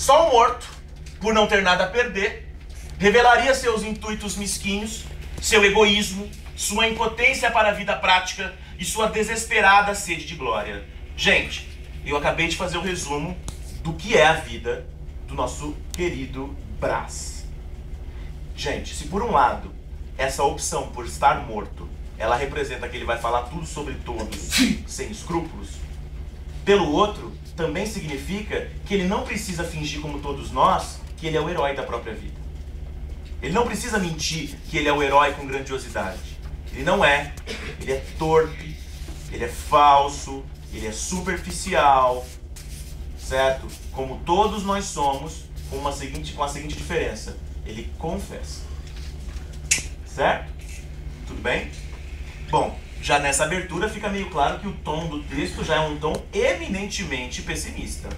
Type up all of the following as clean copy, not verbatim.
Só um morto, por não ter nada a perder, revelaria seus intuitos mesquinhos, seu egoísmo, sua impotência para a vida prática e sua desesperada sede de glória. Gente, eu acabei de fazer o resumo do que é a vida do nosso querido Brás. Gente, se por um lado, essa opção por estar morto, ela representa que ele vai falar tudo sobre todos, sem escrúpulos, pelo outro, também significa que ele não precisa fingir como todos nós, que ele é o herói da própria vida. Ele não precisa mentir que ele é o herói com grandiosidade. Ele não é. Ele é torpe, ele é falso, ele é superficial, certo? Como todos nós somos, com a seguinte diferença. Ele confessa. Certo? Tudo bem? Bom, já nessa abertura fica meio claro que o tom do texto já é um tom eminentemente pessimista.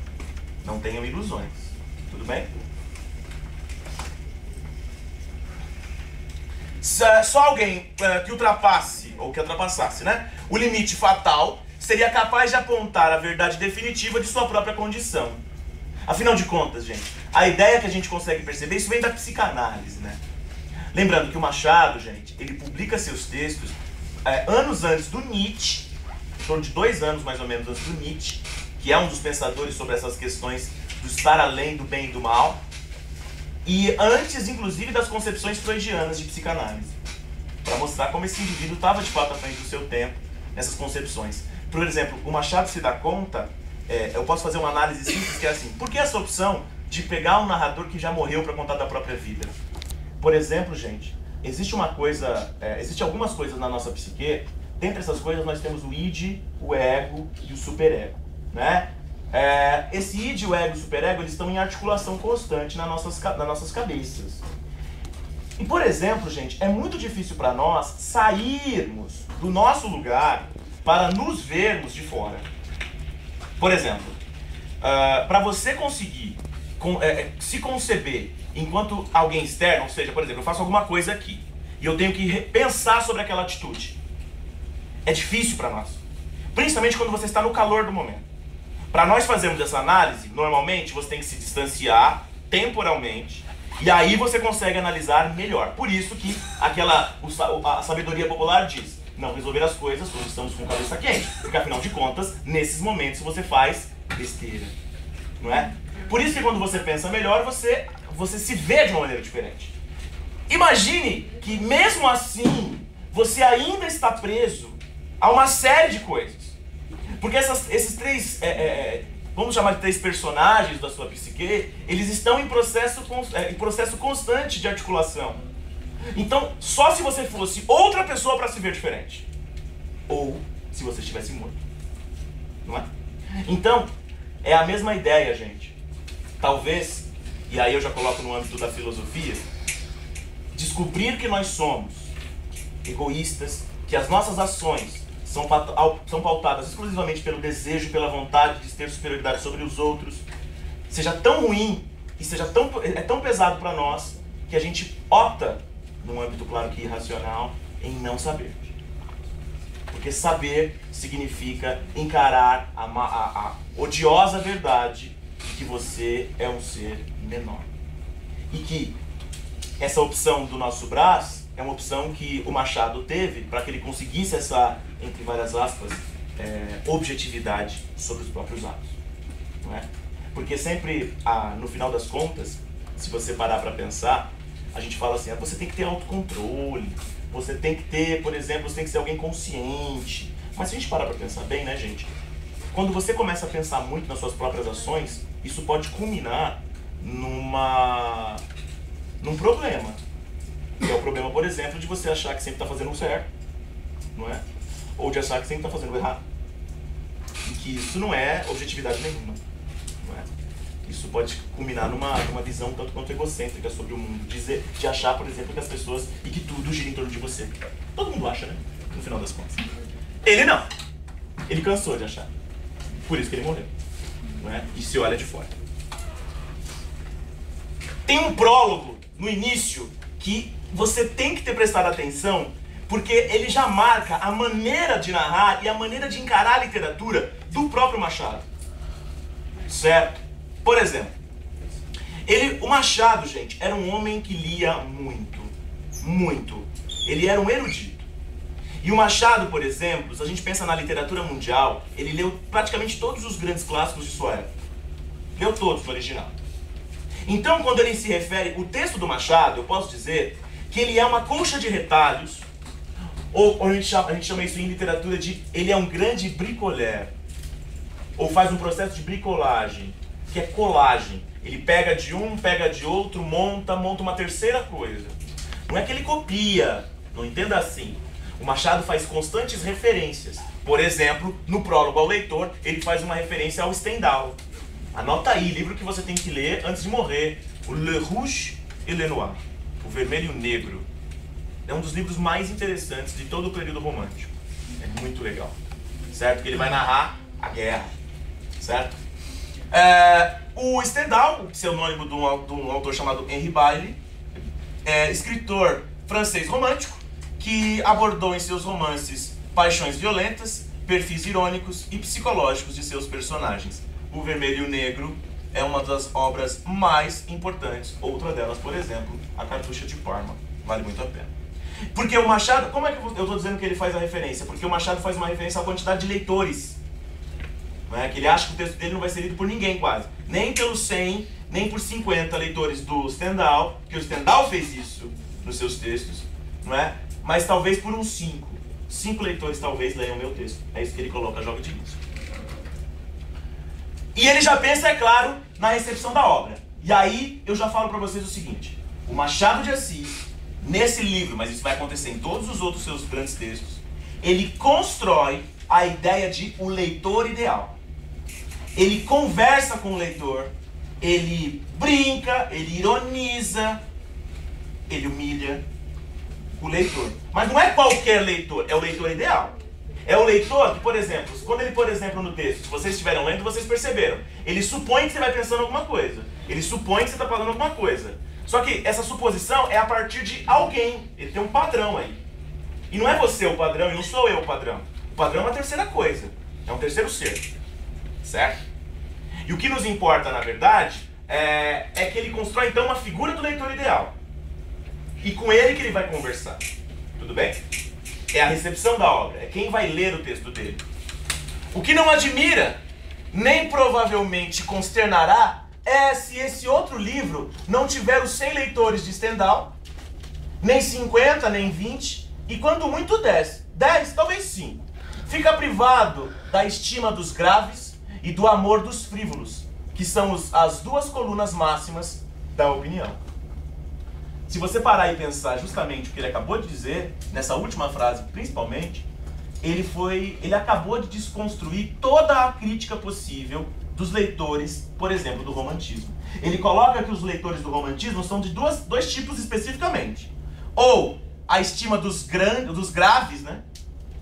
Não tenham ilusões. Tudo bem? Só alguém que ultrapassasse, né, o limite fatal seria capaz de apontar a verdade definitiva de sua própria condição. Afinal de contas, gente, a ideia que a gente consegue perceber, isso vem da psicanálise, né? Lembrando que o Machado, gente, ele publica seus textos anos antes do Nietzsche, em torno de 2 anos mais ou menos antes do Nietzsche, que é um dos pensadores sobre essas questões do estar além do bem e do mal, e antes, inclusive, das concepções freudianas de psicanálise, para mostrar como esse indivíduo estava de fato à frente do seu tempo nessas concepções. Por exemplo, o Machado se dá conta, eu posso fazer uma análise simples que é assim: por que essa opção de pegar um narrador que já morreu para contar da própria vida? Por exemplo, gente, existe algumas coisas na nossa psique. Dentre essas coisas nós temos o id, o ego e o superego, né? Esse id, o ego e o superego, eles estão em articulação constante nas nossas cabeças. E, por exemplo, gente, é muito difícil para nós sairmos do nosso lugar para nos vermos de fora. Por exemplo, para você conseguir se conceber enquanto alguém externo, ou seja, por exemplo, eu faço alguma coisa aqui e eu tenho que pensar sobre aquela atitude. É difícil para nós, principalmente quando você está no calor do momento. Para nós fazermos essa análise, normalmente você tem que se distanciar temporalmente e aí você consegue analisar melhor. Por isso que a sabedoria popular diz: não resolver as coisas quando estamos com a cabeça quente, porque afinal de contas, nesses momentos você faz besteira, não é? Por isso que quando você pensa melhor, você se vê de uma maneira diferente. Imagine que mesmo assim, você ainda está preso a uma série de coisas. Porque esses três, vamos chamar de 3 personagens da sua psique, eles estão em processo constante de articulação. Então, só se você fosse outra pessoa para se ver diferente. Ou se você estivesse morto. Não é? Então, é a mesma ideia, gente. Talvez, e aí eu já coloco no âmbito da filosofia, descobrir que nós somos egoístas, que as nossas ações são pautadas exclusivamente pelo desejo, pela vontade de ter superioridade sobre os outros, seja tão ruim e é tão pesado para nós que a gente opta, num âmbito claro que irracional, em não saber. Porque saber significa encarar a odiosa verdade de que você é um ser menor. E que essa opção do nosso Brás é uma opção que o Machado teve para que ele conseguisse essa, entre várias aspas, objetividade sobre os próprios atos. Não é? Porque sempre, no final das contas, se você parar para pensar, a gente fala assim: você tem que ter autocontrole, você tem que ter, por exemplo, você tem que ser alguém consciente. Mas se a gente parar para pensar bem, né, gente? Quando você começa a pensar muito nas suas próprias ações, isso pode culminar num problema. Que é o problema, por exemplo, de você achar que sempre está fazendo o certo, não é? Ou de achar que sempre está fazendo o errado. E que isso não é objetividade nenhuma, não é? Isso pode culminar numa visão tanto quanto egocêntrica sobre o mundo. De achar, por exemplo, que as pessoas e que tudo gira em torno de você. Todo mundo acha, né? No final das contas. Ele não. Ele cansou de achar. Por isso que ele morreu, não é? E se olha de fora. Tem um prólogo no início que você tem que ter prestado atenção, porque ele já marca a maneira de narrar e a maneira de encarar a literatura do próprio Machado. Certo? Por exemplo, O Machado, gente, era um homem que lia muito, muito. Ele era um erudito. E o Machado, por exemplo, se a gente pensa na literatura mundial, ele leu praticamente todos os grandes clássicos de sua época. Leu todos no original. Então, quando ele se refere, o texto do Machado, eu posso dizer que ele é uma colcha de retalhos, ou a gente chama isso em literatura de, ele é um grande bricoleur, ou faz um processo de bricolagem, que é colagem. Ele pega de um, pega de outro, monta uma terceira coisa. Não é que ele copia, não entenda assim. O Machado faz constantes referências. Por exemplo, no prólogo ao leitor, ele faz uma referência ao Stendhal. Anota aí, livro que você tem que ler antes de morrer. O Le Rouge et le Noir. O Vermelho e o Negro. É um dos livros mais interessantes de todo o período romântico. É muito legal. Certo? Que ele vai narrar a guerra. Certo? O Stendhal, pseudônimo de um autor chamado Henri Bailly, escritor francês romântico, que abordou em seus romances paixões violentas, perfis irônicos e psicológicos de seus personagens. O Vermelho e o Negro é uma das obras mais importantes. Outra delas, por exemplo, A Cartucha de Parma. Vale muito a pena. Porque o Machado... Como é que eu estou dizendo que ele faz a referência? Porque o Machado faz uma referência à quantidade de leitores. Não é? Que ele acha que o texto dele não vai ser lido por ninguém, quase. Nem pelos 100, nem por 50 leitores do Stendhal, que o Stendhal fez isso nos seus textos, não é? Mas talvez por uns 5. 5 leitores talvez leiam o meu texto. É isso que ele coloca, joga de início. E ele já pensa, é claro, na recepção da obra. E aí eu já falo para vocês o seguinte. O Machado de Assis, nesse livro, mas isso vai acontecer em todos os outros seus grandes textos, ele constrói a ideia de o leitor ideal. Ele conversa com o leitor, ele brinca, ele ironiza, ele humilha o leitor. Mas não é qualquer leitor, é o leitor ideal. É o leitor que, por exemplo, quando ele, por exemplo, no texto, se vocês estiveram lendo, vocês perceberam. Ele supõe que você vai pensando alguma coisa. Ele supõe que você está falando alguma coisa. Só que essa suposição é a partir de alguém. Ele tem um padrão aí. E não é você o padrão e não sou eu o padrão. O padrão é uma terceira coisa. É um terceiro ser. Certo? E o que nos importa, na verdade, é que ele constrói, então, uma figura do leitor ideal. E com ele que ele vai conversar. Tudo bem? É a recepção da obra. É quem vai ler o texto dele. O que não admira, nem provavelmente consternará, é se esse outro livro não tiver os 100 leitores de Stendhal, nem 50, nem 20, e quando muito 10. 10, talvez 5. Fica privado da estima dos graves e do amor dos frívolos, que são as duas colunas máximas da opinião. Se você parar e pensar justamente o que ele acabou de dizer, nessa última frase principalmente, ele acabou de desconstruir toda a crítica possível dos leitores, por exemplo, do romantismo. Ele coloca que os leitores do romantismo são de dois tipos especificamente. Ou a estima dos graves, né?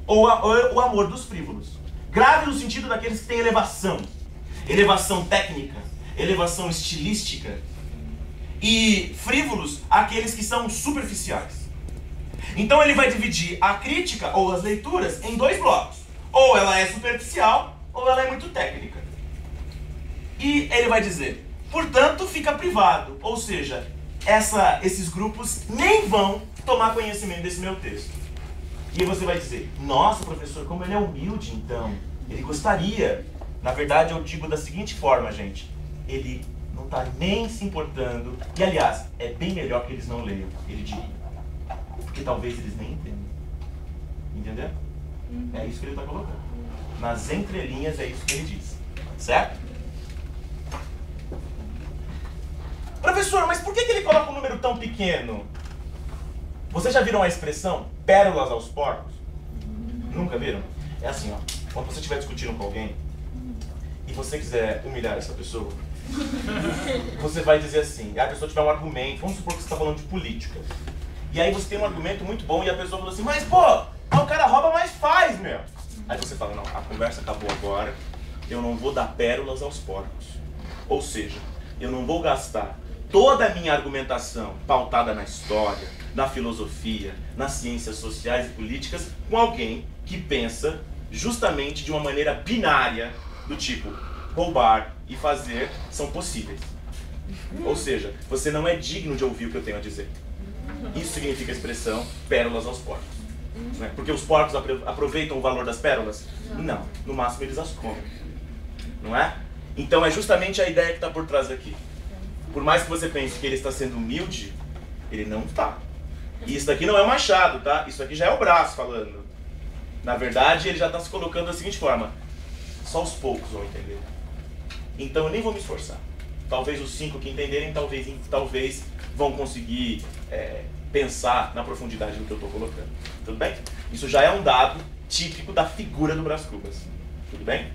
Ou o amor dos frívolos. Grave no sentido daqueles que têm elevação técnica, elevação estilística, e frívolos, aqueles que são superficiais. Então ele vai dividir a crítica ou as leituras em 2 blocos. Ou ela é superficial, ou ela é muito técnica. E ele vai dizer, portanto, fica privado. Ou seja, esses grupos nem vão tomar conhecimento desse meu texto. E aí você vai dizer, nossa, professor, como ele é humilde, então. Ele gostaria. Na verdade, eu digo da seguinte forma, gente. Ele não está nem se importando. E, aliás, é bem melhor que eles não leiam, ele diria. Porque talvez eles nem entendam. Entendeu? É isso que ele está colocando. Nas entrelinhas é isso que ele diz. Certo? Professor, mas por que ele coloca um número tão pequeno? Vocês já viram a expressão pérolas aos porcos? Nunca viram? É assim, ó. Quando você estiver discutindo com alguém e você quiser humilhar essa pessoa, você vai dizer assim, a pessoa tiver um argumento, vamos supor que você está falando de política. E aí você tem um argumento muito bom e a pessoa fala assim, mas pô, o cara rouba, mas faz, meu. Aí você fala, não, a conversa acabou agora, eu não vou dar pérolas aos porcos. Ou seja, eu não vou gastar toda a minha argumentação pautada na história, na filosofia, nas ciências sociais e políticas com alguém que pensa justamente de uma maneira binária, do tipo, roubar e fazer são possíveis. Ou seja, você não é digno de ouvir o que eu tenho a dizer. Isso significa a expressão pérolas aos porcos. Não é? Porque os porcos aproveitam o valor das pérolas? Não, no máximo eles as comem. Não é? Então é justamente a ideia que está por trás daqui. Por mais que você pense que ele está sendo humilde, ele não está. E isso daqui não é o machado, tá? Isso aqui já é o braço falando. Na verdade, ele já está se colocando da seguinte forma: só os poucos vão entender. Então eu nem vou me esforçar. Talvez os 5 que entenderem, talvez vão conseguir pensar na profundidade do que eu estou colocando. Tudo bem? Isso já é um dado típico da figura do Brás Cubas. Tudo bem?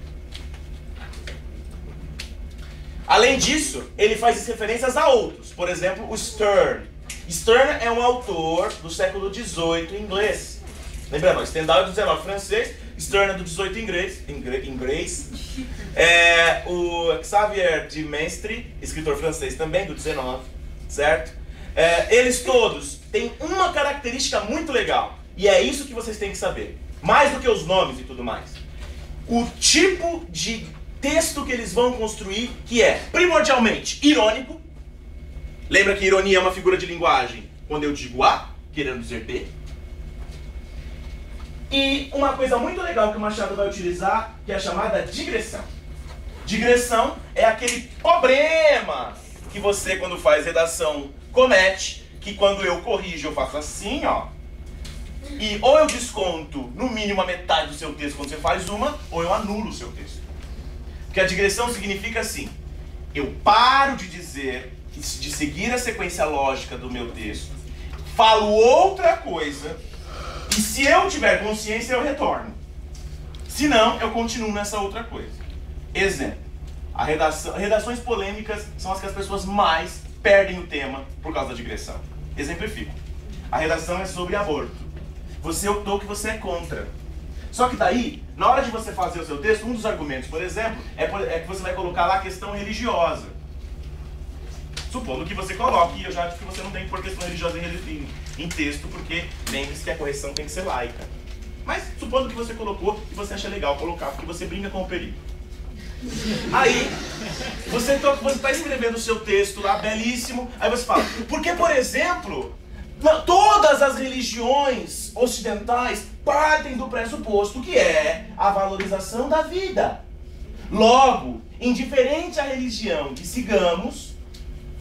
Além disso, ele faz referências a outros. Por exemplo, o Sterne. Sterne é um autor do século XVIII inglês. Lembrando, Stendhal é do XIX francês, Sterne é do XVIII inglês. O Xavier de Maistre, escritor francês também, do XIX, certo? Eles todos têm uma característica muito legal, e é isso que vocês têm que saber. Mais do que os nomes e tudo mais. O tipo de texto que eles vão construir, que é primordialmente irônico. Lembra que ironia é uma figura de linguagem quando eu digo A, querendo dizer B. E uma coisa muito legal que o Machado vai utilizar, que é a chamada digressão. Digressão é aquele problema que você, quando faz redação, comete, que quando eu corrijo eu faço assim, ó. E ou eu desconto no mínimo a metade do seu texto quando você faz uma, ou eu anulo o seu texto. Porque a digressão significa assim: eu paro de dizer, de seguir a sequência lógica do meu texto, falo outra coisa, e se eu tiver consciência eu retorno. Se não, eu continuo nessa outra coisa. Exemplo: redações polêmicas são as que as pessoas mais perdem o tema por causa da digressão. Exemplifico. A redação é sobre aborto. Você optou que você é contra. Só que daí, na hora de você fazer o seu texto, um dos argumentos, por exemplo, é que você vai colocar lá a questão religiosa. Supondo que você coloque, e eu já acho que você não tem que pôr questão religiosa em texto, porque lembre-se que a correção tem que ser laica. Mas supondo que você colocou e você acha legal colocar, porque você brinca com o perigo. Aí, você está escrevendo o seu texto lá, belíssimo, aí você fala, porque, por exemplo, todas as religiões ocidentais partem do pressuposto que é a valorização da vida. Logo, indiferente à religião que sigamos,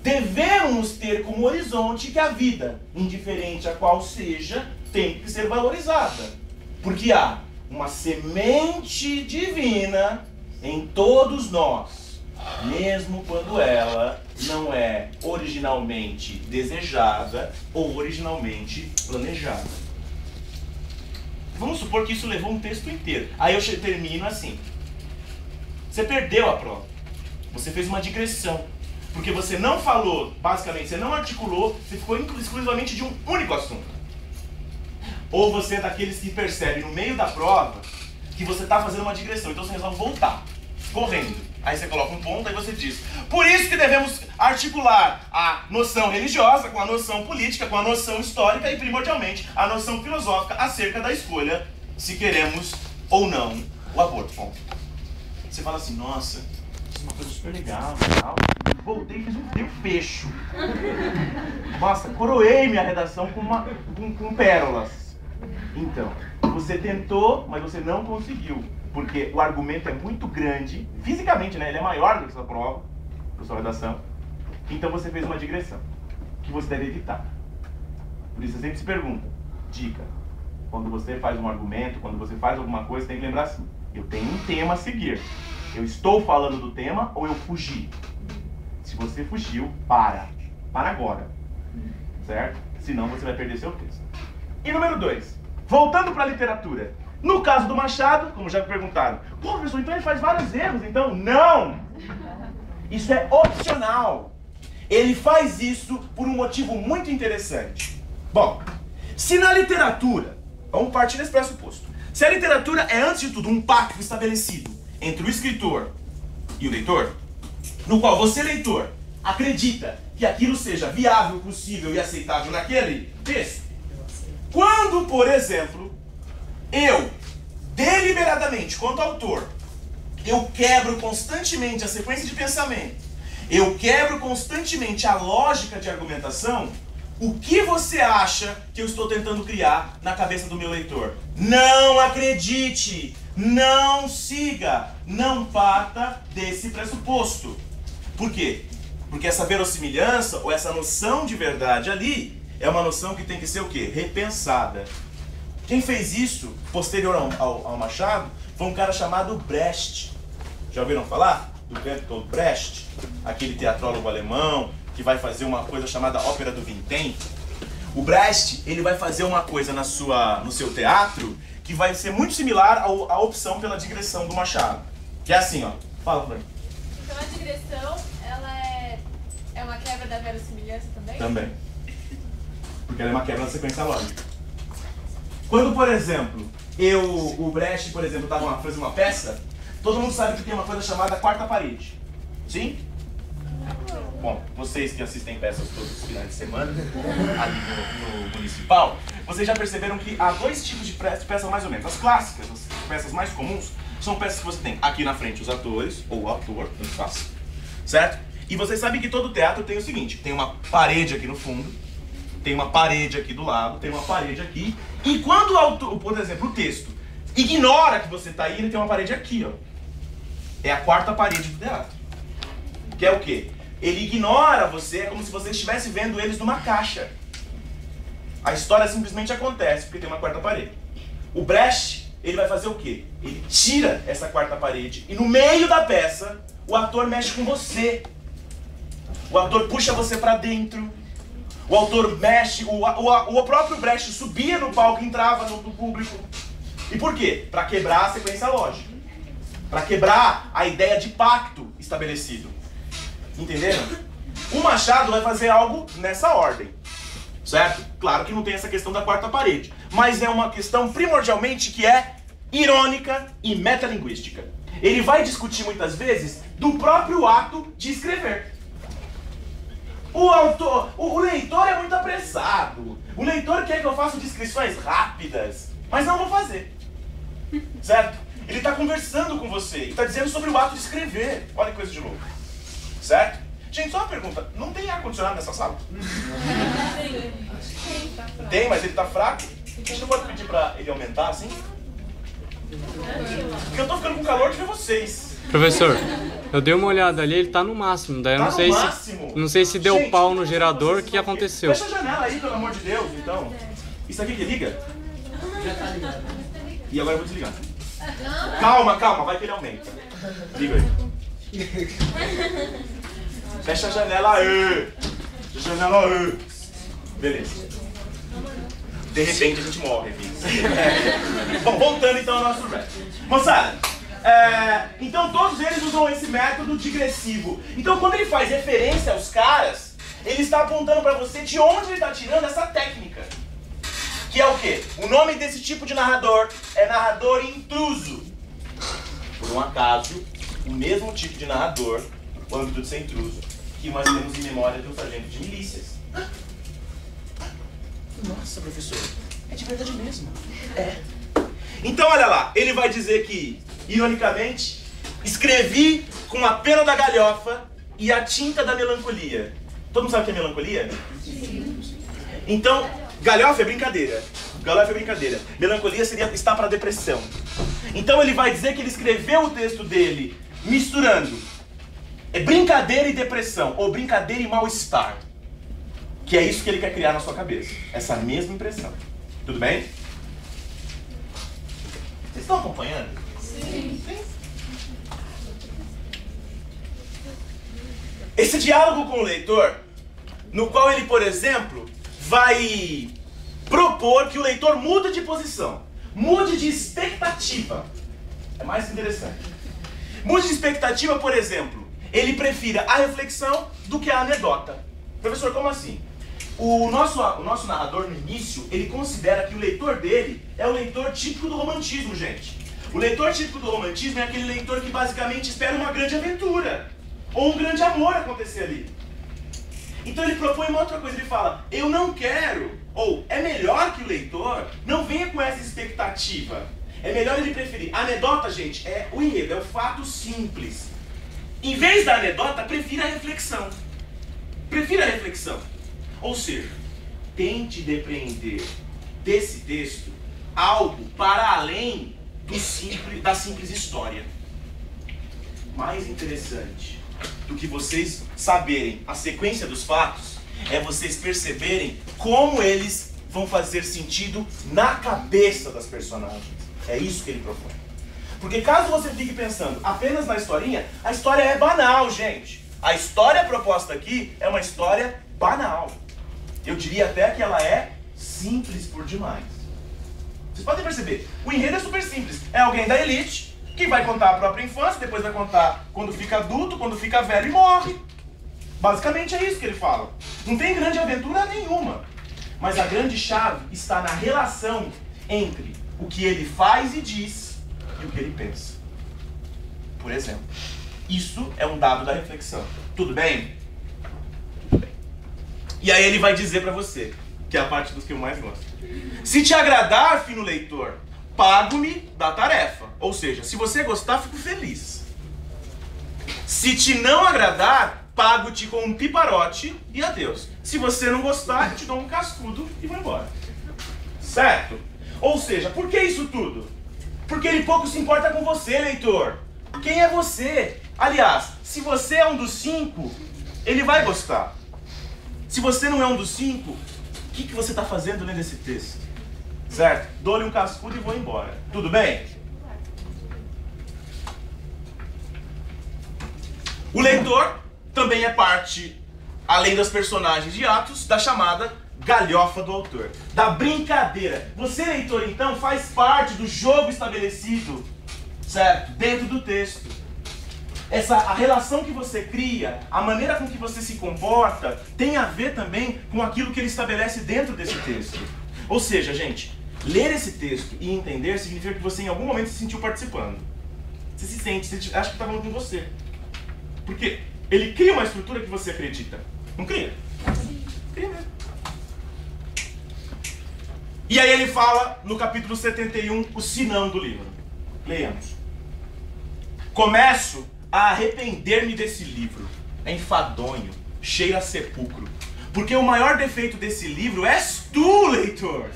devemos ter como horizonte que a vida, indiferente a qual seja, tem que ser valorizada. Porque há uma semente divina em todos nós, mesmo quando ela não é originalmente desejada ou originalmente planejada. Vamos supor que isso levou um texto inteiro. Aí eu termino assim. Você perdeu a prova. Você fez uma digressão. Porque você não falou, basicamente, você não articulou, você ficou exclusivamente de um único assunto. Ou você é daqueles que percebe no meio da prova que você está fazendo uma digressão. Então você resolve voltar, correndo. Aí você coloca um ponto, aí você diz: por isso que devemos articular a noção religiosa com a noção política, com a noção histórica e, primordialmente, a noção filosófica acerca da escolha se queremos ou não o aborto. Ponto. Você fala assim: nossa, isso é uma coisa super legal, tal. Voltei e fiz um fecho. Nossa, coroei minha redação com pérolas. Então, você tentou, mas você não conseguiu. Porque o argumento é muito grande, fisicamente, né? Ele é maior do que sua prova, da sua redação. Então você fez uma digressão, que você deve evitar. Por isso você sempre se pergunta, dica, quando você faz um argumento, quando você faz alguma coisa, tem que lembrar assim: eu tenho um tema a seguir. Eu estou falando do tema ou eu fugi? Se você fugiu, para agora. Certo? Senão você vai perder seu texto. E número 2, voltando para a literatura. No caso do Machado, como já me perguntaram, pô, professor, então ele faz vários erros, então? Não! Isso é opcional. Ele faz isso por um motivo muito interessante. Bom, se na literatura, vamos partir desse pressuposto, se a literatura é, antes de tudo, um pacto estabelecido entre o escritor e o leitor, no qual você, leitor, acredita que aquilo seja viável, possível e aceitável naquele texto, quando, por exemplo, eu, deliberadamente, quanto autor, eu quebro constantemente a sequência de pensamento Eu quebro constantemente a lógica de argumentação. O que você acha que eu estou tentando criar na cabeça do meu leitor? Não acredite, não siga, não parta desse pressuposto. Por quê? Porque essa verossimilhança ou essa noção de verdade ali é uma noção que tem que ser o quê? Repensada. Quem fez isso, posterior ao Machado, foi um cara chamado Brecht. Já ouviram falar do Bertolt Brecht? Aquele teatrólogo alemão que vai fazer uma coisa chamada Ópera do Vintém. O Brecht, ele vai fazer uma coisa no seu teatro que vai ser muito similar à opção pela digressão do Machado. Que é assim, ó. Fala pra mim. Então a digressão, ela é uma quebra da verossimilhança também? Também. Porque ela é uma quebra da sequência lógica. Quando, por exemplo, o Brecht, por exemplo, estava fazendo uma peça, todo mundo sabe que tem uma coisa chamada quarta parede. Sim? Bom, vocês que assistem peças todos os finais de semana, ali no Municipal, vocês já perceberam que há dois tipos de peças mais ou menos. As clássicas, as peças mais comuns, são peças que você tem aqui na frente os atores, ou o ator, tanto faz, certo? E vocês sabem que todo teatro tem o seguinte, tem uma parede aqui no fundo, tem uma parede aqui do lado, tem uma parede aqui, e quando o autor, por exemplo, o texto, ignora que você está aí, ele tem uma parede aqui, ó. É a quarta parede do teatro. Que é o quê? Ele ignora você, é como se você estivesse vendo eles numa caixa. A história simplesmente acontece porque tem uma quarta parede. O Brecht, ele vai fazer o quê? Ele tira essa quarta parede e no meio da peça, o ator mexe com você. O ator puxa você pra dentro. O autor mexe, o próprio Brecht subia no palco e entrava no público. E por quê? Para quebrar a sequência lógica. Para quebrar a ideia de pacto estabelecido. Entenderam? O Machado vai fazer algo nessa ordem. Certo? Claro que não tem essa questão da quarta parede. Mas é uma questão primordialmente que é irônica e metalinguística. Ele vai discutir muitas vezes do próprio ato de escrever. O leitor é muito apressado. O leitor quer que eu faça descrições rápidas, mas não vou fazer. Certo? Ele está conversando com você e está dizendo sobre o ato de escrever. Olha que coisa de louco. Certo? Gente, só uma pergunta. Não tem ar-condicionado nessa sala? Tem, mas ele está fraco. A gente não pode pedir para ele aumentar assim? Porque eu tô ficando com calor de ver vocês. Professor, eu dei uma olhada ali, ele tá no máximo. Daí eu Tá não sei no se máximo? não sei se deu Gente, pau no gerador, o que aconteceu. Fecha a janela aí, pelo amor de Deus, então. Isso aqui que liga? Já tá ligado. E agora eu vou desligar. Calma, calma, vai que ele aumenta. Liga aí. Fecha a janela aí. Fecha a janela aí. Beleza. De repente a gente morre aqui. Bom, voltando então ao nosso rap. Moçada, então todos eles usam esse método digressivo. Então quando ele faz referência aos caras, ele está apontando para você de onde ele está tirando essa técnica. Que é o quê? O nome desse tipo de narrador é narrador intruso. Por um acaso, o mesmo tipo de narrador, o âmbito de ser intruso, que nós temos em memória de um sargento de milícias. Nossa, professor, é de verdade mesmo. É. Então, olha lá, ele vai dizer que, ironicamente, escrevi com a pena da galhofa e a tinta da melancolia. Todo mundo sabe o que é melancolia? Sim. Então, galhofa é brincadeira. Galhofa é brincadeira. Melancolia seria estar para depressão. Então ele vai dizer que ele escreveu o texto dele misturando brincadeira e depressão, ou brincadeira e mal-estar. Que é isso que ele quer criar na sua cabeça. Essa mesma impressão. Tudo bem? Vocês estão acompanhando? Sim. Esse diálogo com o leitor, no qual ele, por exemplo, vai propor que o leitor mude de posição, mude de expectativa. É mais interessante. Mude de expectativa, por exemplo, ele prefira a reflexão do que a anedota. Professor, como assim? O nosso narrador, no início, ele considera que o leitor dele é o leitor típico do romantismo, gente. O leitor típico do romantismo é aquele leitor que basicamente espera uma grande aventura, ou um grande amor acontecer ali. Então ele propõe uma outra coisa, ele fala, eu não quero, ou é melhor que o leitor não venha com essa expectativa. É melhor ele preferir. A anedota, gente, é o enredo, é o fato simples. Em vez da anedota, prefira a reflexão. Prefira a reflexão. Ou seja, tente depreender desse texto algo para além da simples história. Mais interessante do que vocês saberem a sequência dos fatos é vocês perceberem como eles vão fazer sentido na cabeça das personagens. É isso que ele propõe. Porque caso você fique pensando apenas na historinha, a história é banal, gente. A história proposta aqui é uma história banal. Eu diria até que ela é simples por demais. Vocês podem perceber, o enredo é super simples. É alguém da elite que vai contar a própria infância, depois vai contar quando fica adulto, quando fica velho e morre. Basicamente é isso que ele fala. Não tem grande aventura nenhuma. Mas a grande chave está na relação entre o que ele faz e diz e o que ele pensa. Por exemplo, isso é um dado da reflexão. Tudo bem? Tudo bem. E aí ele vai dizer para você, que é a parte dos que eu mais gosto. Se te agradar, fino leitor, pago-me da tarefa. Ou seja, se você gostar, fico feliz. Se te não agradar, pago-te com um piparote e adeus. Se você não gostar, eu te dou um cascudo e vou embora. Certo? Ou seja, por que isso tudo? Porque ele pouco se importa com você, leitor. Quem é você? Aliás, se você é um dos 5, ele vai gostar. Se você não é um dos 5, o que você está fazendo lendo esse texto? Certo? Dou-lhe um cascudo e vou embora. Tudo bem? O leitor também é parte, além das personagens de Atos, da chamada galhofa do autor. Da brincadeira. Você, leitor, então, faz parte do jogo estabelecido, certo? Dentro do texto. A relação que você cria, a maneira com que você se comporta, tem a ver também com aquilo que ele estabelece dentro desse texto. Ou seja, gente, ler esse texto e entender significa que você em algum momento se sentiu participando. Você se sente, você acha que está falando com você. Porque ele cria uma estrutura que você acredita. Não cria? Cria mesmo. E aí ele fala, no capítulo 71, o sinão do livro. Leiamos. Começo a arrepender-me desse livro. É enfadonho, cheira a sepulcro. Porque o maior defeito desse livro és tu, leitor.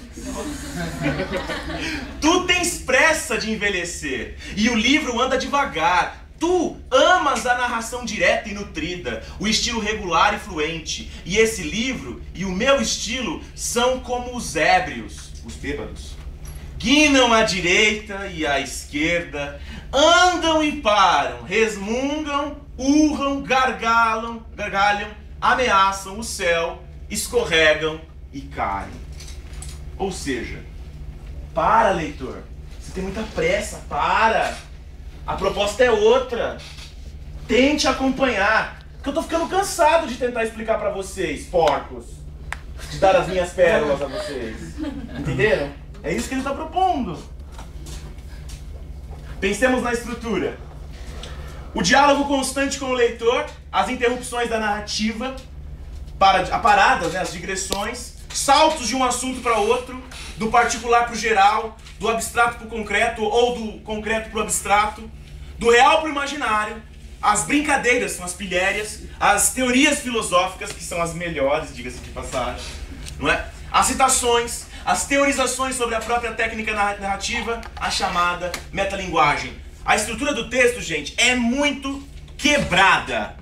Tu tens pressa de envelhecer. E o livro anda devagar. Tu amas a narração direta e nutrida, o estilo regular e fluente. E esse livro e o meu estilo são como os ébrios, os bêbados. Guinam à direita e à esquerda, andam e param, resmungam, urram, gargalham, ameaçam o céu, escorregam e caem. Ou seja, para, leitor. Você tem muita pressa, para. A proposta é outra. Tente acompanhar. Porque eu tô ficando cansado de tentar explicar pra vocês, porcos. De dar as minhas pérolas a vocês. Entenderam? É isso que ele está propondo. Pensemos na estrutura. O diálogo constante com o leitor, as interrupções da narrativa, paradas, as digressões, saltos de um assunto para outro, do particular para o geral, do abstrato para o concreto ou do concreto para o abstrato, do real para o imaginário, as brincadeiras são as pilhérias, as teorias filosóficas, que são as melhores, diga-se de passagem, não é? As citações, as teorizações sobre a própria técnica narrativa, a chamada metalinguagem. A estrutura do texto, gente, é muito quebrada.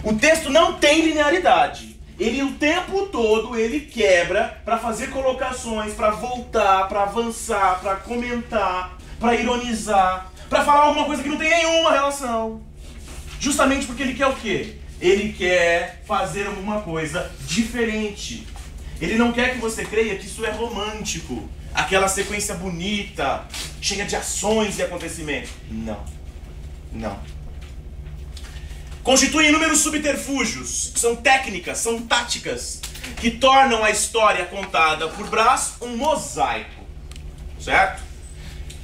O texto não tem linearidade. Ele o tempo todo ele quebra para fazer colocações, para voltar, para avançar, para comentar, para ironizar, para falar alguma coisa que não tem nenhuma relação. Justamente porque ele quer o quê? Ele quer fazer alguma coisa diferente. Ele não quer que você creia que isso é romântico, aquela sequência bonita, cheia de ações e acontecimentos. Não. Não. Constituem inúmeros subterfúgios, são técnicas, são táticas, que tornam a história contada por Brás um mosaico, certo?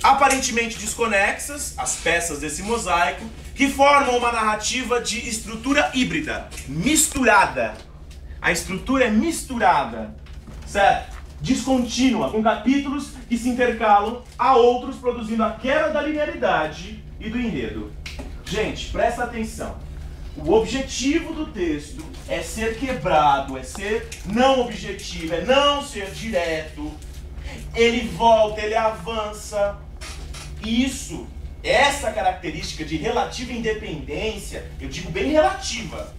Aparentemente desconexas, as peças desse mosaico, que formam uma narrativa de estrutura híbrida, misturada. A estrutura é misturada, certo? Descontínua, com capítulos que se intercalam a outros, produzindo a quebra da linearidade e do enredo. Gente, presta atenção. O objetivo do texto é ser quebrado, é ser não objetivo, é não ser direto. Ele volta, ele avança. Isso, essa característica de relativa independência, eu digo bem relativa,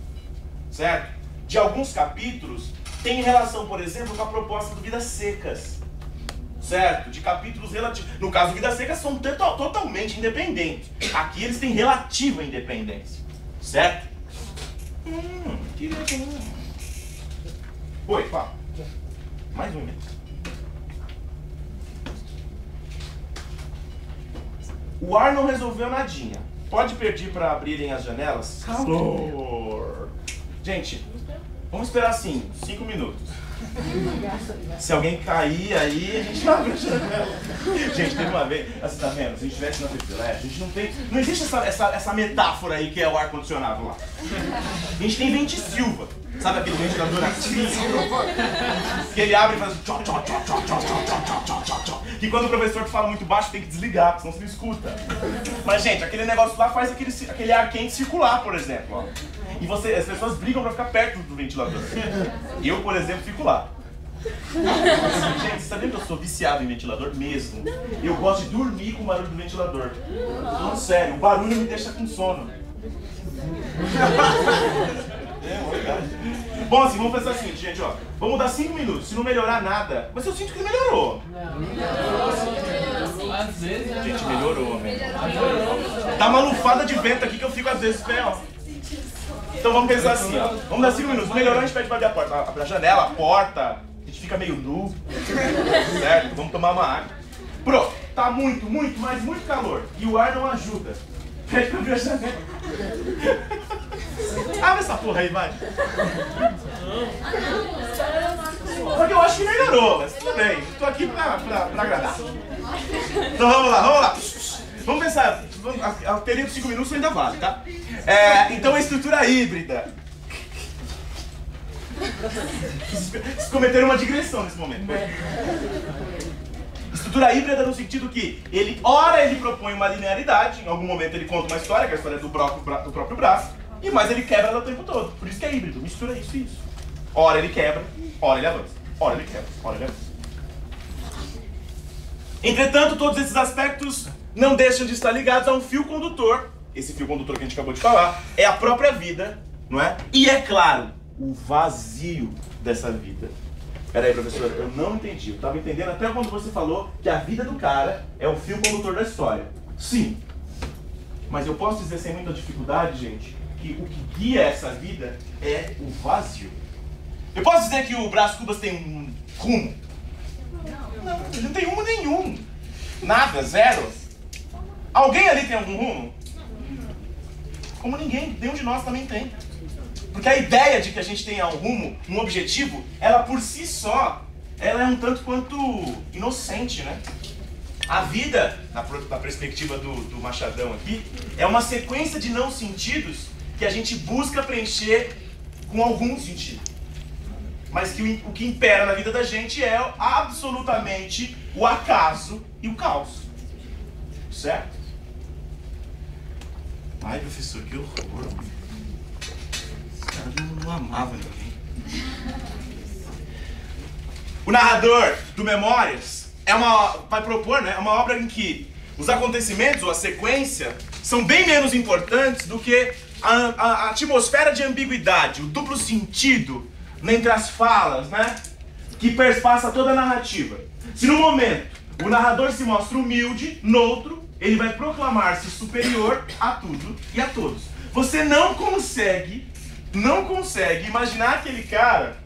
certo? De alguns capítulos, tem relação, por exemplo, com a proposta do Vidas Secas, certo? De capítulos relativos. No caso, Vidas Secas são totalmente independentes. Aqui eles têm relativa independência, certo? Que legal. Oi, fala. Mais um. O ar não resolveu nadinha. Pode pedir para abrirem as janelas? Calor! Gente, vamos esperar assim, 5 minutos. Se alguém cair aí, a gente abre a janela. Gente, teve uma vez, assim, tá vendo? Se a gente estivesse na privilégio, a gente não tem. Não existe essa metáfora aí que é o ar-condicionado lá. A gente tem ventisilva. Sabe aquele ventilador assim? Que ele abre e faz tchó, tchó, tchó, tchó, tchó, tchó, tchó, tchó, tchó. Que quando o professor fala muito baixo tem que desligar, porque senão você não escuta. Mas, gente, aquele negócio lá faz aquele ar quente circular, por exemplo. Ó. E as pessoas brigam pra ficar perto do ventilador. Eu, por exemplo, fico lá. Gente, você sabia que eu sou viciado em ventilador mesmo? Eu gosto de dormir com o barulho do ventilador. Não, sério, o barulho me deixa com sono. Bom, assim, vamos pensar assim, gente, ó. Vamos dar 5 minutos, se não melhorar nada. Mas eu sinto que melhorou. Às vezes, Gente, melhorou, mesmo. Tá uma lufada de vento aqui que eu fico às vezes pé, ó. Então vamos pensar assim, ó. Vamos dar 5 minutos. Melhorou, a gente pede pra abrir a porta. Abre a janela, a porta. A gente fica meio nu. Certo? Vamos tomar uma água. Pronto. Tá muito, mas muito calor. E o ar não ajuda. Pede pra abrir a janela. Abre essa porra aí, vai. Só que eu acho que melhorou, mas tudo bem. Tô aqui pra agradar. Então vamos lá. Vamos pensar. O período de 5 minutos ainda vale, tá? Então a estrutura híbrida. Vocês cometeram uma digressão nesse momento. Estrutura híbrida no sentido que ora ele propõe uma linearidade, em algum momento ele conta uma história, que é a história do próprio braço, mas ele quebra ela o tempo todo. Por isso que é híbrido, mistura isso e isso. Ora ele quebra, ora ele avança. Ora ele quebra, ora ele avança. Entretanto, todos esses aspectos não deixam de estar ligados a um fio condutor. Esse fio condutor que a gente acabou de falar é a própria vida, não é? E é claro, o vazio dessa vida. Peraí, professor, eu não entendi. Eu estava entendendo até quando você falou que a vida do cara é o fio condutor da história. Sim. Mas eu posso dizer sem muita dificuldade, gente, que o que guia essa vida é o vazio. Eu posso dizer que o Brás Cubas tem um rumo? Não, ele não tem rumo nenhum. Nada, zero. Alguém ali tem algum rumo? Como ninguém, nenhum de nós também tem. Porque a ideia de que a gente tenha um rumo, um objetivo, ela por si só, ela é um tanto quanto inocente, né? A vida, na perspectiva do Machadão aqui, é uma sequência de não sentidos que a gente busca preencher com algum sentido. Mas que o que impera na vida da gente é absolutamente o acaso e o caos. Certo? Ai, professor, que horror. Esse cara não amava ninguém. O narrador do Memórias vai propor, né, uma obra em que os acontecimentos, ou a sequência, são bem menos importantes do que a atmosfera de ambiguidade, o duplo sentido entre as falas, né, que perspassa toda a narrativa. Se no momento o narrador se mostra humilde, no outro ele vai proclamar-se superior a tudo e a todos. Você não consegue imaginar aquele cara,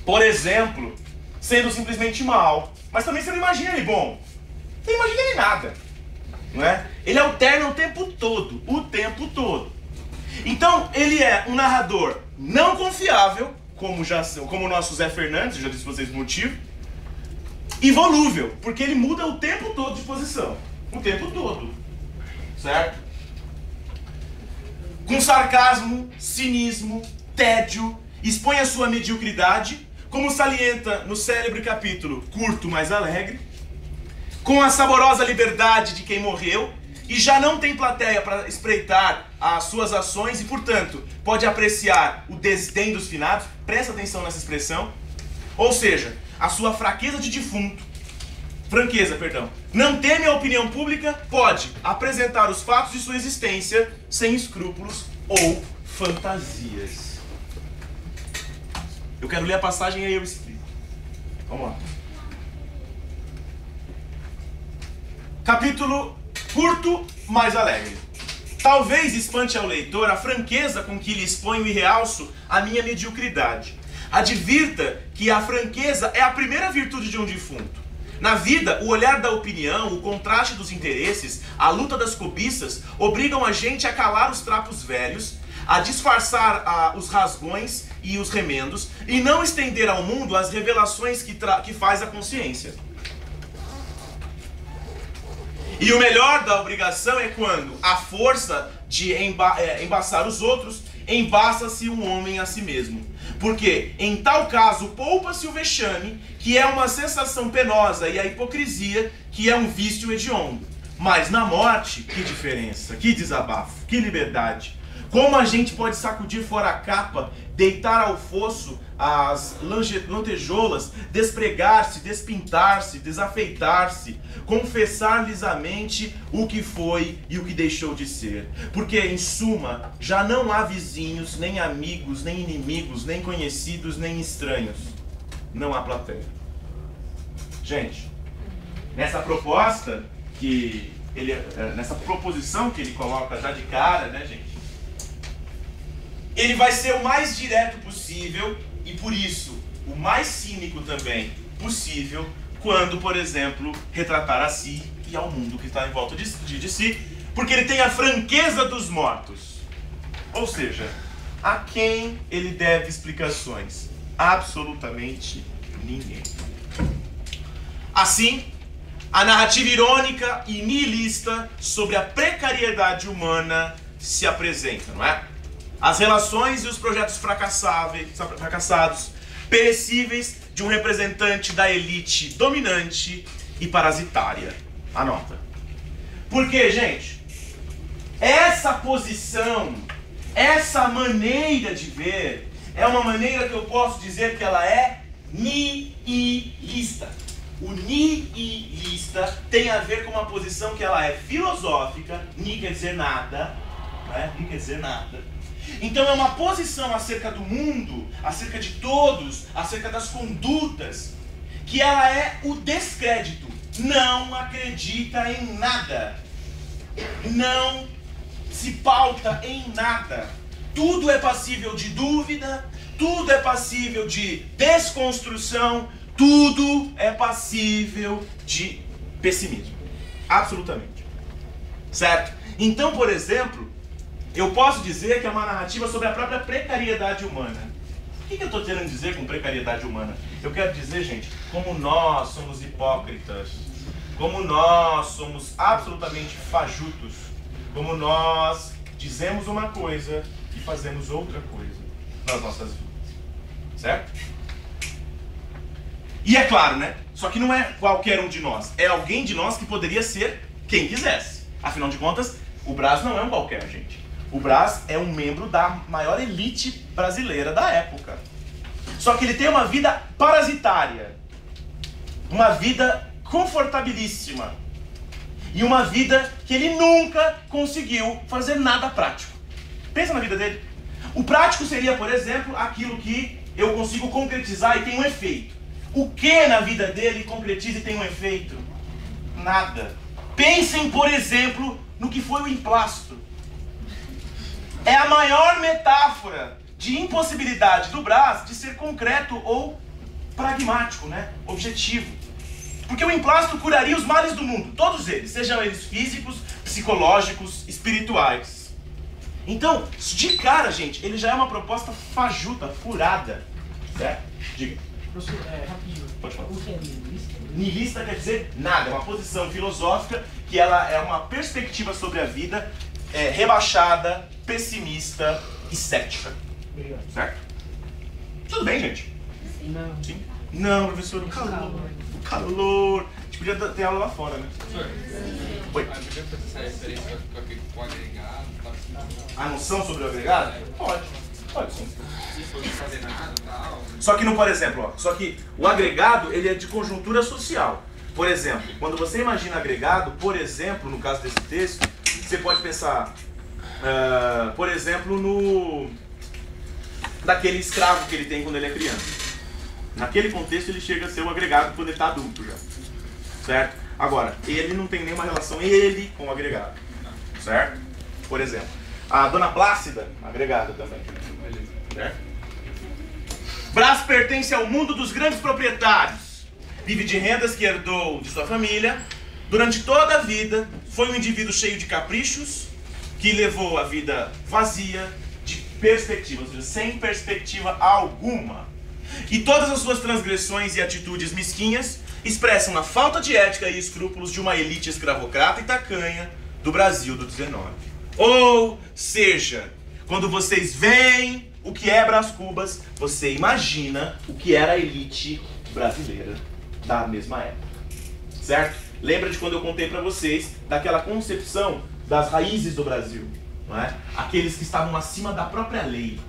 por exemplo, sendo simplesmente mal, mas também você não imagina ele bom. Você não imagina ele nada, não é? Ele alterna o tempo todo, Então, ele é um narrador não confiável, como o nosso Zé Fernandes, eu já disse pra vocês o motivo, e volúvel, porque ele muda o tempo todo de posição. O tempo todo. Certo? Com sarcasmo, cinismo, tédio, expõe a sua mediocridade, como salienta no célebre capítulo Curto, mas Alegre, com a saborosa liberdade de quem morreu, e já não tem plateia para espreitar as suas ações e, portanto, pode apreciar o desdém dos finados, presta atenção nessa expressão, ou seja, a sua franqueza, não teme a opinião pública, pode apresentar os fatos de sua existência sem escrúpulos ou fantasias. Eu quero ler a passagem e aí eu explico. Vamos lá. Capítulo curto, mas alegre. Talvez espante ao leitor a franqueza com que lhe exponho e realço a minha mediocridade. Advirta que a franqueza é a primeira virtude de um defunto. Na vida, o olhar da opinião, o contraste dos interesses, a luta das cobiças obrigam a gente a calar os trapos velhos, a disfarçar os rasgões e os remendos e não estender ao mundo as revelações que faz a consciência. E o melhor da obrigação é quando a força de embaçar os outros embaça-se um homem a si mesmo. Porque, em tal caso, poupa-se o vexame, que é uma sensação penosa, e a hipocrisia, que é um vício hediondo. Mas na morte, que diferença, que desabafo, que liberdade. Como a gente pode sacudir fora a capa, deitar ao fosso as lantejoulas, despregar-se, despintar-se, desafeitar-se, confessar lisamente o que foi e o que deixou de ser. Porque, em suma, já não há vizinhos, nem amigos, nem inimigos, nem conhecidos, nem estranhos. Não há plateia. Gente, nessa proposta que ele, nessa proposição que ele coloca já de cara, né, gente? Ele vai ser o mais direto possível e, por isso, o mais cínico também possível quando, por exemplo, retratar a si e ao mundo que está em volta de si, porque ele tem a franqueza dos mortos. Ou seja, a quem ele deve explicações? Absolutamente ninguém. Assim, a narrativa irônica e nihilista sobre a precariedade humana se apresenta, não é? As relações e os projetos fracassados, perecíveis de um representante da elite dominante e parasitária. Anota. Porque, gente, essa posição, essa maneira de ver, é uma maneira que eu posso dizer que ela é nihilista. O nihilista tem a ver com uma posição que ela é filosófica, ni quer dizer nada, né? Ni quer dizer nada. Então é uma posição acerca do mundo, acerca de todos, acerca das condutas, que ela é o descrédito. Não acredita em nada. Não se pauta em nada. Tudo é passível de dúvida, tudo é passível de desconstrução, tudo é passível de pessimismo. Absolutamente. Certo? Então, por exemplo, eu posso dizer que é uma narrativa sobre a própria precariedade humana. O que eu estou querendo dizer com precariedade humana? Eu quero dizer, gente, como nós somos hipócritas, como nós somos absolutamente fajutos, como nós dizemos uma coisa e fazemos outra coisa nas nossas vidas. Certo? E é claro, né? Só que não é qualquer um de nós. É alguém de nós que poderia ser quem quisesse. Afinal de contas, o Brás não é um qualquer, gente. O Brás é um membro da maior elite brasileira da época. Só que ele tem uma vida parasitária. Uma vida confortabilíssima. E uma vida que ele nunca conseguiu fazer nada prático. Pensa na vida dele. O prático seria, por exemplo, aquilo que eu consigo concretizar e tem um efeito. O que na vida dele concretiza e tem um efeito? Nada. Pensem, por exemplo, no que foi o emplasto. É a maior metáfora de impossibilidade do Brás de ser concreto ou pragmático, né? Objetivo. Porque o emplasto curaria os males do mundo, todos eles, sejam eles físicos, psicológicos, espirituais. Então, de cara, gente, ele já é uma proposta fajuta, furada. Certo? Diga. Professor, rapidinho. Pode falar. O que é nihilista? Nihilista quer dizer nada, é uma posição filosófica que ela é uma perspectiva sobre a vida rebaixada, pessimista e cética. Obrigado. Certo? Tudo bem, gente? Não. Sim? Não, professor, o calor. O calor. podia ter aula lá fora, né? Oi. Podia fazer essa referência com o agregado, tá? A noção sobre o agregado? Pode. Pode sim. Se for não fazer nada e tal. Só que, por exemplo, ó, só que o agregado ele é de conjuntura social. Por exemplo, quando você imagina agregado, por exemplo, no caso desse texto, você pode pensar, por exemplo, daquele escravo que ele tem quando ele é criança. Naquele contexto ele chega a ser um agregado quando ele está adulto já. Certo? Agora, ele não tem nenhuma relação ele com o agregado. Certo? Por exemplo, a Dona Plácida, agregada também. Certo? Brás pertence ao mundo dos grandes proprietários. Vive de rendas que herdou de sua família. Durante toda a vida, foi um indivíduo cheio de caprichos, que levou a vida vazia de perspectiva, ou seja, sem perspectiva alguma. E todas as suas transgressões e atitudes mesquinhas expressam a falta de ética e escrúpulos de uma elite escravocrata e tacanha do Brasil do 19. Ou seja, quando vocês veem o que é Brás Cubas, você imagina o que era a elite brasileira da mesma época. Certo? Lembra de quando eu contei para vocês daquela concepção das raízes do Brasil, não é? Aqueles que estavam acima da própria lei.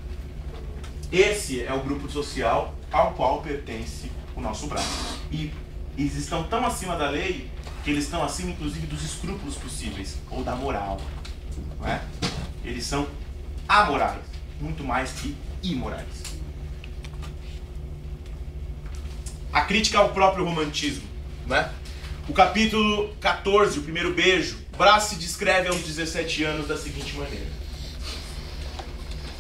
Esse é o grupo social ao qual pertence o nosso braço. E eles estão tão acima da lei que eles estão acima, inclusive, dos escrúpulos possíveis, ou da moral. Não é? Eles são amorais, muito mais que imorais. A crítica ao próprio romantismo. Não é? O capítulo 14, o primeiro beijo, Brás se descreve aos 17 anos da seguinte maneira.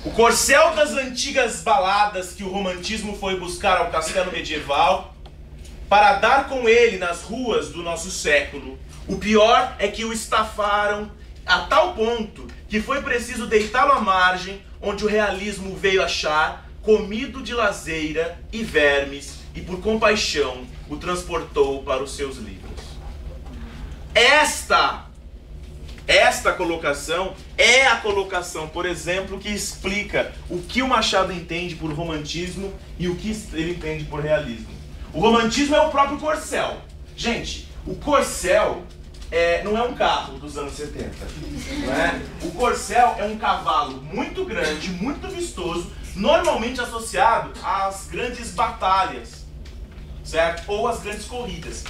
O corcel das antigas baladas que o romantismo foi buscar ao castelo medieval, para dar com ele nas ruas do nosso século, o pior é que o estafaram a tal ponto que foi preciso deitá-lo à margem, onde o realismo veio achar, comido de lazeira e vermes, e por compaixão o transportou para os seus livros. Esta colocação é a colocação, por exemplo, que explica o que o Machado entende por romantismo e o que ele entende por realismo. O romantismo é o próprio corcel. Gente, o corcel não é um carro dos anos 70. Não é? O corcel é um cavalo muito grande, muito vistoso, normalmente associado às grandes batalhas, certo? Ou às grandes corridas.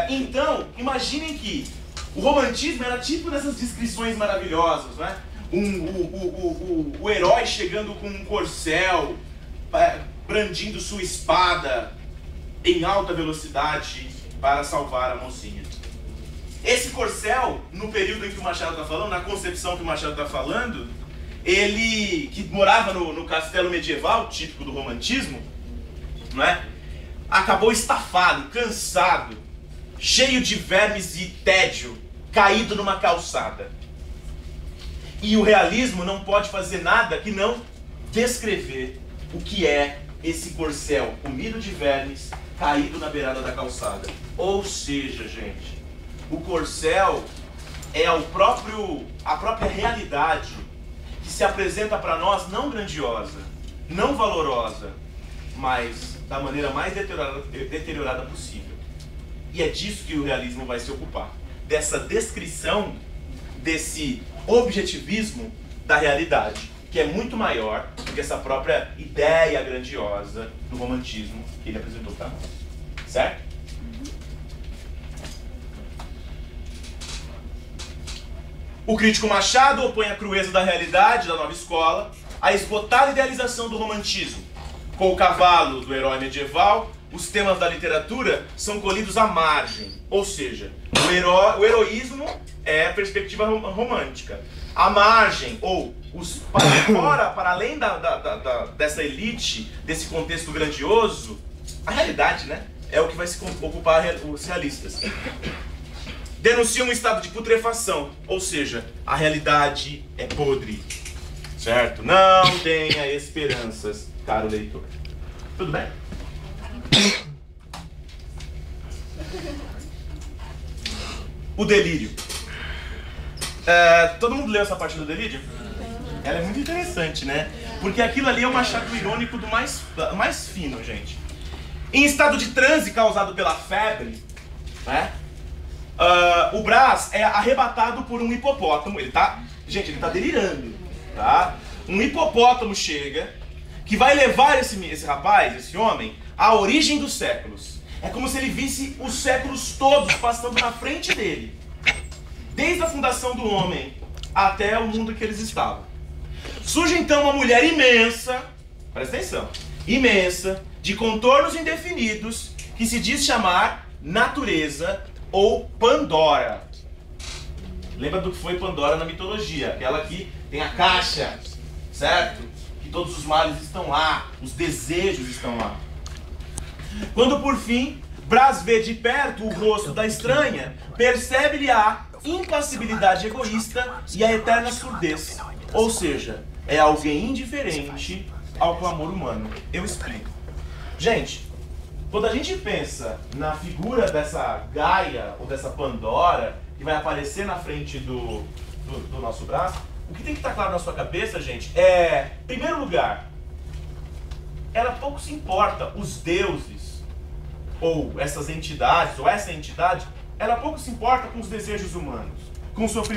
Então, imaginem que o romantismo era tipo dessas descrições maravilhosas, né? O herói chegando com um corcel, brandindo sua espada em alta velocidade para salvar a mocinha. Esse corcel, no período em que o Machado está falando, na concepção que o Machado está falando, ele que morava no castelo medieval, típico do romantismo, não é? Acabou estafado, cansado, cheio de vermes e tédio, caído numa calçada. E o realismo não pode fazer nada que não descrever o que é esse corcel comido de vermes, caído na beirada da calçada. Ou seja, gente, o corcel é a própria realidade que se apresenta para nós não grandiosa, não valorosa, mas da maneira mais deteriorada possível. E é disso que o realismo vai se ocupar. Dessa descrição, desse objetivismo da realidade, que é muito maior do que essa própria ideia grandiosa do romantismo que ele apresentou para nós. Certo? O crítico Machado opõe a crueza da realidade da nova escola à esgotada idealização do romantismo. Com o cavalo do herói medieval, os temas da literatura são colhidos à margem, ou seja, o heroísmo é a perspectiva romântica. A margem, ou para além dessa elite, desse contexto grandioso, a realidade, né, é o que vai se ocupar os realistas. Denunciam um estado de putrefação, ou seja, a realidade é podre, certo? Não tenha esperanças, caro leitor. Tudo bem? O delírio. Todo mundo leu essa parte do delírio? Ela é muito interessante, né? Porque aquilo ali é um Machado irônico do mais fino, gente. em estado de transe causado pela febre, né? O Brás é arrebatado por um hipopótamo. Gente, ele tá delirando, tá? Um hipopótamo chega, que vai levar esse rapaz, esse homem, à origem dos séculos. É como se ele visse os séculos todos passando na frente dele, desde a fundação do homem até o mundo que eles estavam. Surge então uma mulher imensa, presta atenção, imensa, de contornos indefinidos, que se diz chamar natureza ou Pandora. Lembra do que foi Pandora na mitologia? Aquela que tem a caixa, certo? Que todos os males estão lá, os desejos estão lá. Quando por fim, Brás vê de perto o rosto da estranha, percebe-lhe a impassibilidade egoísta e a eterna surdez. Ou seja, é alguém indiferente ao clamor humano. Eu explico. Gente, quando a gente pensa na figura dessa Gaia ou dessa Pandora que vai aparecer na frente do nosso braço, o que tem que estar claro na sua cabeça, gente, é, em primeiro lugar, ela pouco se importa, os deuses, ou essas entidades, ou essa entidade, ela pouco se importa com os desejos humanos, com o sofrimento.